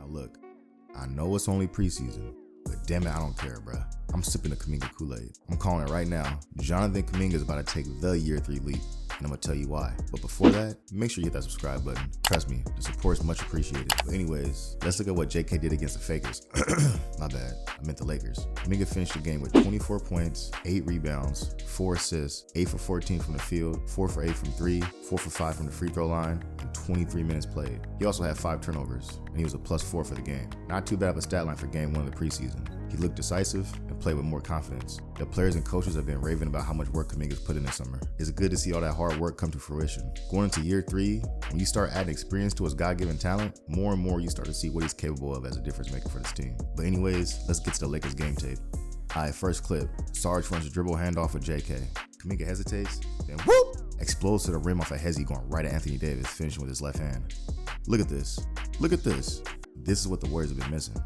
look, I know it's only preseason, but damn it, I don't care, bruh. I'm sipping the Kuminga Kool-Aid. I'm calling it right now. Jonathan Kuminga is about to take the year 3 leap, and I'm gonna tell you why. But before that, make sure you hit that subscribe button. Trust me, the support is much appreciated. But anyways, let's look at what JK did against the Fakers. My bad, I meant the Lakers. Kuminga finished the game with 24 points, 8 rebounds, 4 assists, 8 for 14 from the field, 4 for 8 from 3, 4 for 5 from the free throw line, and 23 minutes played. He also had 5 turnovers, and he was a +4 for the game. Not too bad of a stat line for game 1 of the preseason. He looked decisive and played with more confidence. The players and coaches have been raving about how much work Kuminga's put in this summer. It's good to see all that hard work come to fruition. Going into year 3, when you start adding experience to his God-given talent, more and more you start to see what he's capable of as a difference maker for this team. But anyways, let's get to the Lakers game tape. Alright, first clip. Sarge runs a dribble handoff with JK. Kuminga hesitates, then whoop! Explodes to the rim off a hezzy going right at Anthony Davis, finishing with his left hand. Look at this. Look at this. This is what the Warriors have been missing.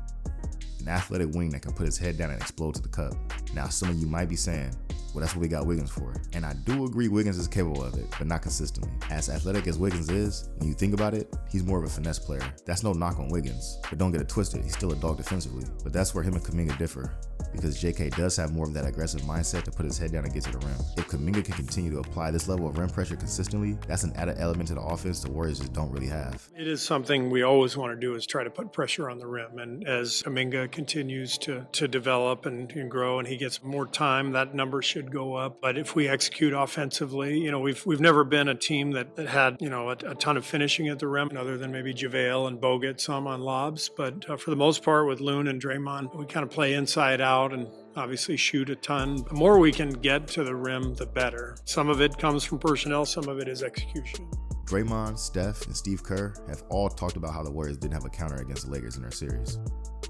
An athletic wing that can put his head down and explode to the cup. Now, some of you might be saying, well, that's what we got Wiggins for. And I do agree Wiggins is capable of it, but not consistently. As athletic as Wiggins is, when you think about it, he's more of a finesse player. That's no knock on Wiggins, but don't get it twisted, he's still a dog defensively. But that's where him and Kuminga differ, because JK does have more of that aggressive mindset to put his head down and get to the rim. If Kuminga can continue to apply this level of rim pressure consistently, that's an added element to the offense the Warriors just don't really have. It is something we always want to do, is try to put pressure on the rim. And as Kuminga continues to develop and grow and he gets more time, that number should go up. But if we execute offensively, we've never been a team that had, a ton of finishing at the rim, other than maybe JaVale and Bogut some on lobs. But for the most part, with Loon and Draymond, we kind of play inside out and obviously shoot a ton. The more we can get to the rim, the better. Some of it comes from personnel, some of it is execution. Draymond, Steph, and Steve Kerr have all talked about how the Warriors didn't have a counter against the Lakers in their series.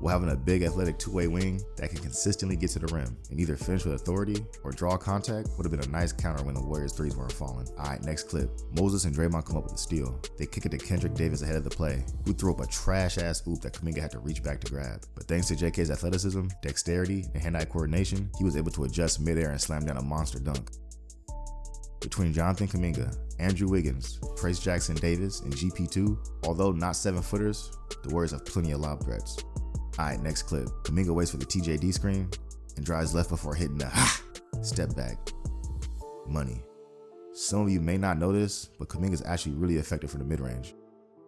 Well, having a big athletic two-way wing that can consistently get to the rim and either finish with authority or draw contact would have been a nice counter when the Warriors' threes weren't falling. Alright, next clip. Moses and Draymond come up with a steal. They kick it to Kendrick Davis ahead of the play, who threw up a trash-ass oop that Kuminga had to reach back to grab. But thanks to JK's athleticism, dexterity, and hand-eye coordination, he was able to adjust midair and slam down a monster dunk. Between Jonathan Kuminga, Andrew Wiggins, Trace Jackson Davis, and GP2, although not 7-footers, the Warriors have plenty of lob threats. Alright, next clip. Kuminga waits for the TJD screen and drives left before hitting the step back. Money. Some of you may not know this, but Kuminga is actually really effective from the mid-range.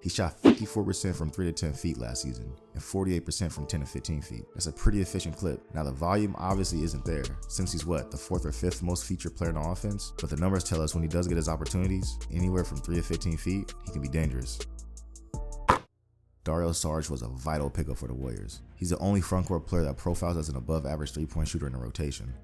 He shot 54% from 3 to 10 feet last season and 48% from 10 to 15 feet. That's a pretty efficient clip. Now the volume obviously isn't there, since he's the 4th or 5th most featured player on offense, but the numbers tell us when he does get his opportunities, anywhere from 3 to 15 feet, he can be dangerous. Dario Saric was a vital pickup for the Warriors. He's the only frontcourt player that profiles as an above-average three-point shooter in the rotation.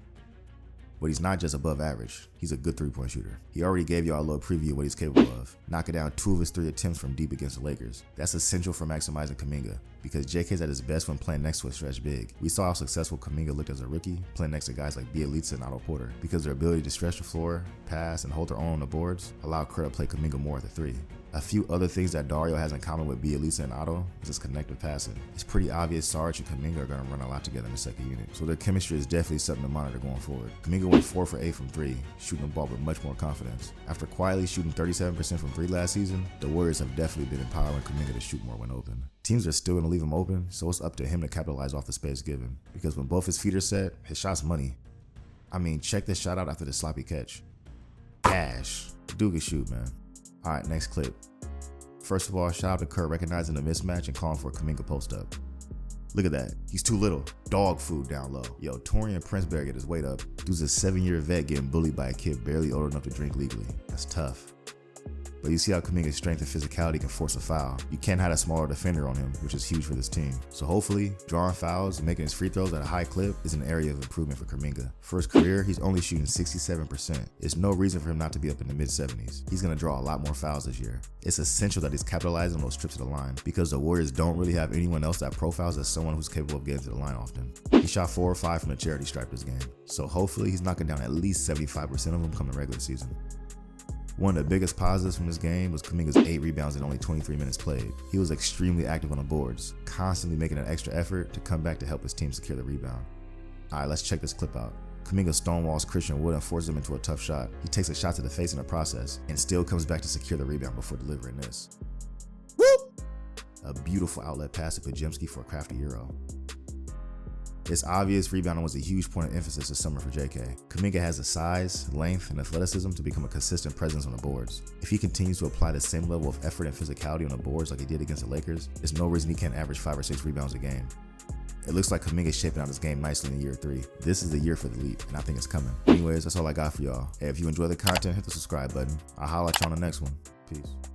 But he's not just above average, he's a good three-point shooter. He already gave y'all a little preview of what he's capable of, knocking down 2 of his 3 attempts from deep against the Lakers. That's essential for maximizing Kuminga, because JK's at his best when playing next to a stretch big. We saw how successful Kuminga looked as a rookie, playing next to guys like Bielitsa and Otto Porter, because their ability to stretch the floor, pass, and hold their own on the boards allowed Kerr to play Kuminga more at the 3. A few other things that Dario has in common with Bielitsa and Otto is his connective passing. It's pretty obvious Sarge and Kuminga are going to run a lot together in the second unit, so their chemistry is definitely something to monitor going forward. Kuminga went 4 for 8 from 3, shooting the ball with much more confidence. After quietly shooting 37% from 3 last season, the Warriors have definitely been empowering Kuminga to shoot more when open. Teams are still going to leave him open, so it's up to him to capitalize off the space given, because when both his feet are set, his shot's money. I mean, check this shot out after the sloppy catch. Cash. Dude can shoot, man. Alright, next clip. First of all, shout out to Kerr recognizing the mismatch and calling for a Kuminga post-up. Look at that. He's too little. Dog food down low. Yo, Torian Prince better get his weight up. Dude's a 7-year vet getting bullied by a kid barely old enough to drink legally. That's tough. But you see how Kuminga's strength and physicality can force a foul. You can't have a smaller defender on him, which is huge for this team. So hopefully, drawing fouls and making his free throws at a high clip is an area of improvement for Kuminga. For his career, he's only shooting 67%. There's no reason for him not to be up in the mid-70s. He's going to draw a lot more fouls this year. It's essential that he's capitalizing on those trips to the line, because the Warriors don't really have anyone else that profiles as someone who's capable of getting to the line often. He shot 4 or 5 from the charity stripe this game, so hopefully he's knocking down at least 75% of them come the regular season. One of the biggest positives from this game was Kuminga's 8 rebounds in only 23 minutes played. He was extremely active on the boards, constantly making an extra effort to come back to help his team secure the rebound. Alright, let's check this clip out. Kuminga stonewalls Christian Wood and forces him into a tough shot. He takes a shot to the face in the process, and still comes back to secure the rebound before delivering this. Whoop! A beautiful outlet pass to Pajemski for a crafty Euro. It's obvious rebounding was a huge point of emphasis this summer for JK. Kuminga has the size, length, and athleticism to become a consistent presence on the boards. If he continues to apply the same level of effort and physicality on the boards like he did against the Lakers, there's no reason he can't average 5 or 6 rebounds a game. It looks like Kuminga is shaping out his game nicely in year 3. This is the year for the leap, and I think it's coming. Anyways, that's all I got for y'all. Hey, if you enjoy the content, hit the subscribe button. I'll holler at you on the next one. Peace.